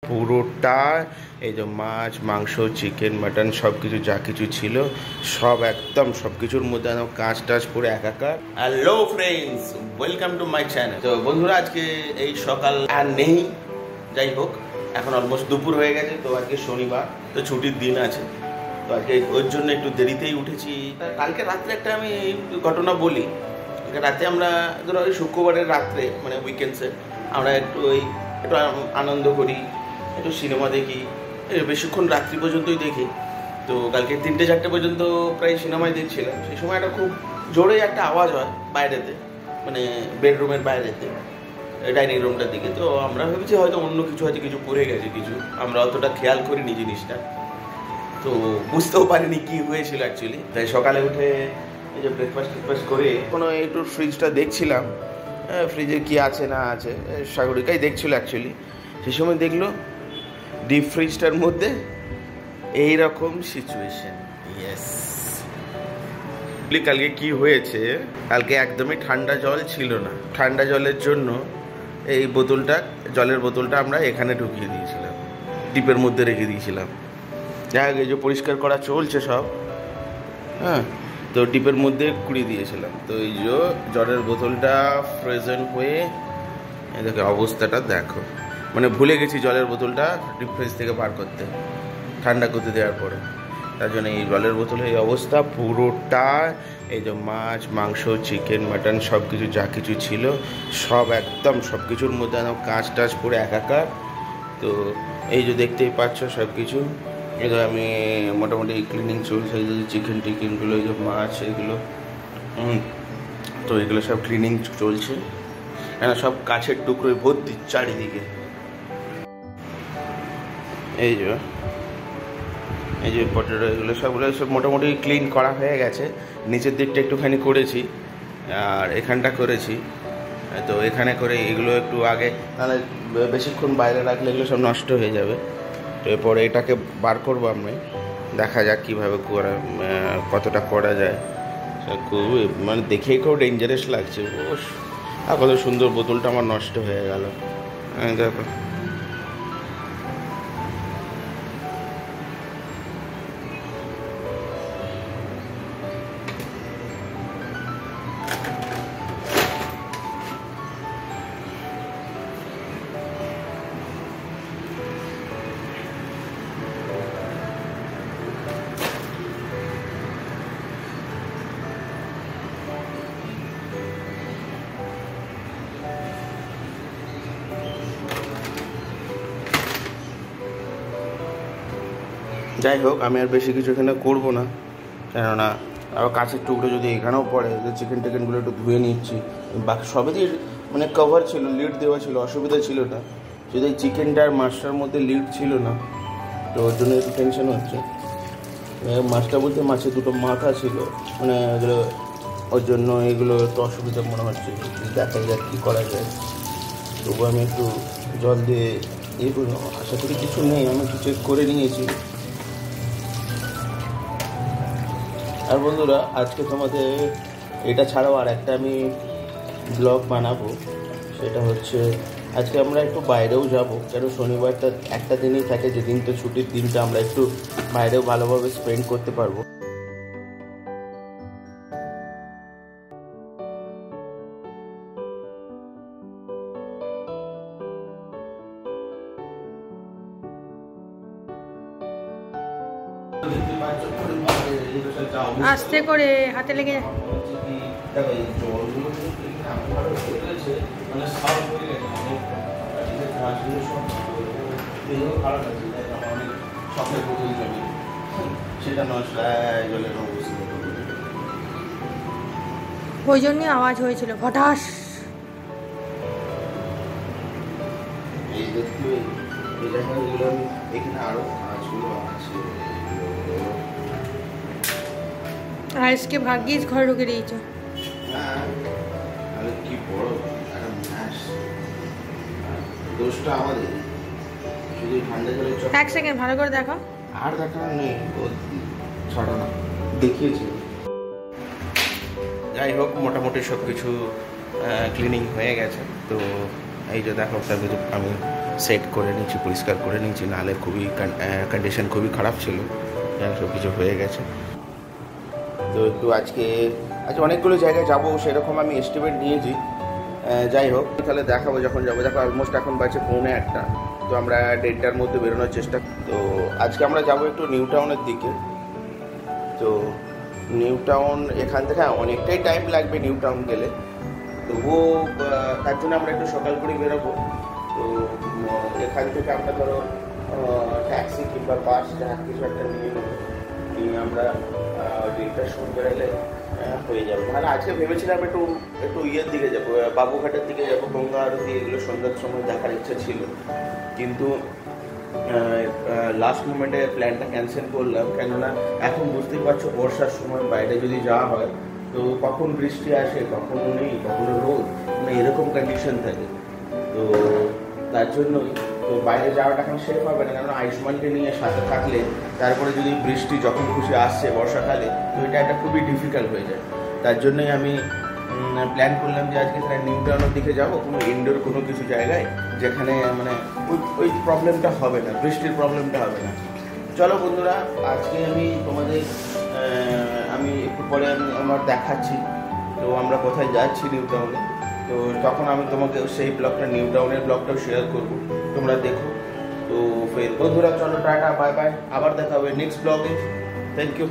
পুরোটা এই যে মাছ মাংস চিকেন মাটন সব কিছু যা কিছু ছিল সব একদম সব কিছুর মধ্যে একদম কাঁচ টাচ পুরো একাকার। Hello friends, welcome to my channel. তো বন্ধুরা, আজকে এই সকাল আর নেই, যাই হোক এখন অলমোস্ট দুপুর হয়ে গেছে। তো আজকে শনিবার, তো ছুটির দিন আছে, তো আজকে ওর জন্য একটু দেরিতেই উঠেছি। কালকে রাত্রে একটা আমি ঘটনা বলি। রাতে আমরা ধরো ওই শুক্রবারের রাত্রে মানে উইকেন্ডসে আমরা একটু আনন্দ করি, একটু সিনেমা দেখি, বেশিক্ষণ রাত্রি পর্যন্তই দেখি। তো কালকে 3-4 পর্যন্ত প্রায় সিনেমায় দেখছিলাম। সেই সময় একটা খুব জোরে একটা আওয়াজ হয় বাইরেতে, মানে বেডরুমের বাইরেতে, ডাইনিং রুমটার দিকে। তো আমরা ভেবেছি হয়তো অন্য কিছু, হয়তো কিছু পড়ে গেছে কিছু, আমরা অতটা খেয়াল করিনি জিনিসটা, তো বুঝতেও পারিনি কি হয়েছিল অ্যাকচুয়ালি। তাই সকালে উঠে এই যে ব্রেকফাস্ট করে কোনো একটু ফ্রিজটা দেখছিলাম, ফ্রিজে কি আছে না আছে, সাগরিকাই দেখছিল অ্যাকচুয়ালি। সেই সময় দেখলো ডিপ ফ্রিজটার মধ্যে এইরকম সিচুয়েশন। ইয়েস, কালকে কি হয়েছে, কালকে একদমই ঠান্ডা জল ছিল না। ঠান্ডা জলের জন্য এই জলের বোতলটা আমরা এখানে ঢুকিয়ে দিয়েছিলাম, ডিপের মধ্যে রেখে দিয়েছিলাম। যাই হোক, এই যে পরিষ্কার করা চলছে সব, হ্যাঁ, তো ডিপের মধ্যে কুড়িয়ে দিয়েছিলাম। তো এই যে জলের বোতলটা ফ্রোজেন হয়ে দেখো অবস্থাটা দেখো, মানে ভুলে গেছি জলের বোতলটা ডিপ ফ্রিজ থেকে বার করতে, ঠান্ডা করতে দেওয়ার পরে। তার জন্য এই জলের বোতলের এই অবস্থা। পুরোটা এই যে মাছ মাংস চিকেন মাটন সব কিছু যা কিছু ছিল সব একদম সব কিছুর মধ্যে একদম কাঁচ টাচ পুরো একাকার। তো এই যে দেখতেই পাচ্ছ সব কিছু, এগুলো আমি মোটামুটি ক্লিনিং চলছে। এই যে চিকেন টিকেনগুলো, এই যে মাছ এগুলো, তো এগুলো সব ক্লিনিং চলছে। সব কাছের টুকরোয় ভর্তি চারিদিকে। এই যে পটেটো এগুলো সবগুলো সব মোটামুটি ক্লিন করা হয়ে গেছে। নিচের দিকটা একটুখানি করেছি আর এখানটা করেছি। তো এখানে করে এগুলো একটু আগে, নাহলে বেশিক্ষণ বাইরে রাখলে এগুলো সব নষ্ট হয়ে যাবে। তো এরপরে এটাকে বার করবো আমি, দেখা যাক কীভাবে করা, কতটা করা যায়। খুব মানে দেখেই খুব ডেঞ্জারাস লাগছে। আর কত সুন্দর বোতলটা আমার নষ্ট হয়ে গেল, দেখো। যাই হোক, আমি আর বেশি কিছু এখানে করবো না, কেননা আবার কাছের টুকরো যদি এখানেও পড়ে, যে চিকেন টিকেনগুলো একটু ধুয়ে নিচ্ছি। বাকি সবেতেই মানে কভার ছিল, লিড দেওয়া ছিল, অসুবিধা ছিল না। যদি চিকেনটা আর মাছটার মধ্যে লিড ছিল না, তো ওর জন্য একটু টেনশন হচ্ছে। মাছটা বলতে মাছের দুটো মাথা ছিল, মানে এগুলো ওর জন্য এগুলো একটু অসুবিধা মনে হচ্ছে। দেখা যাক কী করা যায়। তবু আমি একটু জল দিয়ে এগুলো, আশা করি কিছু নেই, আমি একটু চেক করে নিয়েছি। আর বন্ধুরা, আজকে তোমাদের এটা ছাড়াও আর একটা আমি ব্লগ বানাবো। সেটা হচ্ছে আজকে আমরা একটু বাইরেও যাব, কেন শনিবারটা একটা দিনই থাকে, যেদিন তো ছুটির দিনটা আমরা একটু বাইরেও ভালোভাবে স্পেন্ড করতে পারবো। আস্তে করে হাতে লেগে ওই জন্যই আওয়াজ হয়েছিল হঠাৎ। এখানে আরো কাজগুলো আছে। আজকে ভাগ্যিস ঘরে ঢুকে দিয়েছ। কি বড় একটা ম্যাশ, দোষটা আমাদের। শুধু ঠান্ডা জলে এক সেকেন্ড ভালো করে দেখো। আর দেখার নেই, ছাড়ো না, দেখিয়েছি। যাই হোক, মোটামুটি সব কিছু ক্লিনিং হয়ে গেছে। তো এই যে দেখো, আমি সেট করে নিয়েছি, পরিষ্কার করে নিয়েছি, নাহলে খুবই কন্ডিশন খুবই খারাপ ছিল। সব কিছু হয়ে গেছে। তো একটু আজকে অনেকগুলো জায়গায় যাব, সেরকম আমি এস্টিমেট নিয়েছি। যাই হোক, তাহলে দেখাবো যখন যাবো। দেখো অলমোস্ট এখন বাজে 1:45, তো আমরা 1:30টার মধ্যে বেরোনোর চেষ্টা। তো আজকে আমরা যাব একটু নিউ টাউনের দিকে। তো নিউ টাউন এখান থেকে অনেকটাই টাইম লাগবে নিউ টাউন গেলে, তবুও তার জন্য আমরা একটু সকাল করে বেরোবো। তো এখান থেকে আমরা ধরো ট্যাক্সি কিংবা বাস যা কিছু একটা নিয়ে নেবো, নিয়ে আমরা 1:30টার সময় বেরোলে হয়ে যাবে। মানে আজকে ভেবেছিলাম একটু ইয়ের দিকে যাবো, বাবুঘাটের দিকে যাবো, গঙ্গা আরতি এগুলো সন্ধ্যার সময় দেখার ইচ্ছা ছিল, কিন্তু লাস্ট মোমেন্টে প্ল্যানটা ক্যান্সেল করলাম। কেননা এখন বুঝতেই পারছো বর্ষার সময় বাইরে যদি যাওয়া হয় তো কখন বৃষ্টি আসে, কখনো নেই, কখনো রোদ, মানে এরকম কন্ডিশন থাকে। তো তার জন্যই তো বাইরে যাওয়াটা এখন সেফ হবে না, কারণ আয়ুষ্মানকে নিয়ে সাথে থাকলে তারপরে যদি বৃষ্টি যখন খুশি আসছে বর্ষাকালে, তো এটা একটা খুবই ডিফিকাল্ট হয়ে যায়। তার জন্যই আমি প্ল্যান করলাম যে আজকে তারা নিউ টাউনের দিকে যাবো, কোনো ইনডোর কোনো কিছু জায়গায় যেখানে মানে ওই প্রবলেমটা হবে না, বৃষ্টির প্রবলেমটা হবে না। চলো বন্ধুরা, আজকে আমি তোমাদের আমি একটু পরে আমার দেখাচ্ছি তো আমরা কোথায় যাচ্ছি নিউ টাউনে। তো তখন আমি তোমাকে সেই ব্লগটা, নিউ টাউনের ব্লগটাও শেয়ার করবো, তোমরা দেখো। তো ফের বন্ধুরা চলো, টাটা, বাই বাই, আবার দেখা হবে নেক্সট ব্লগে। Thank you.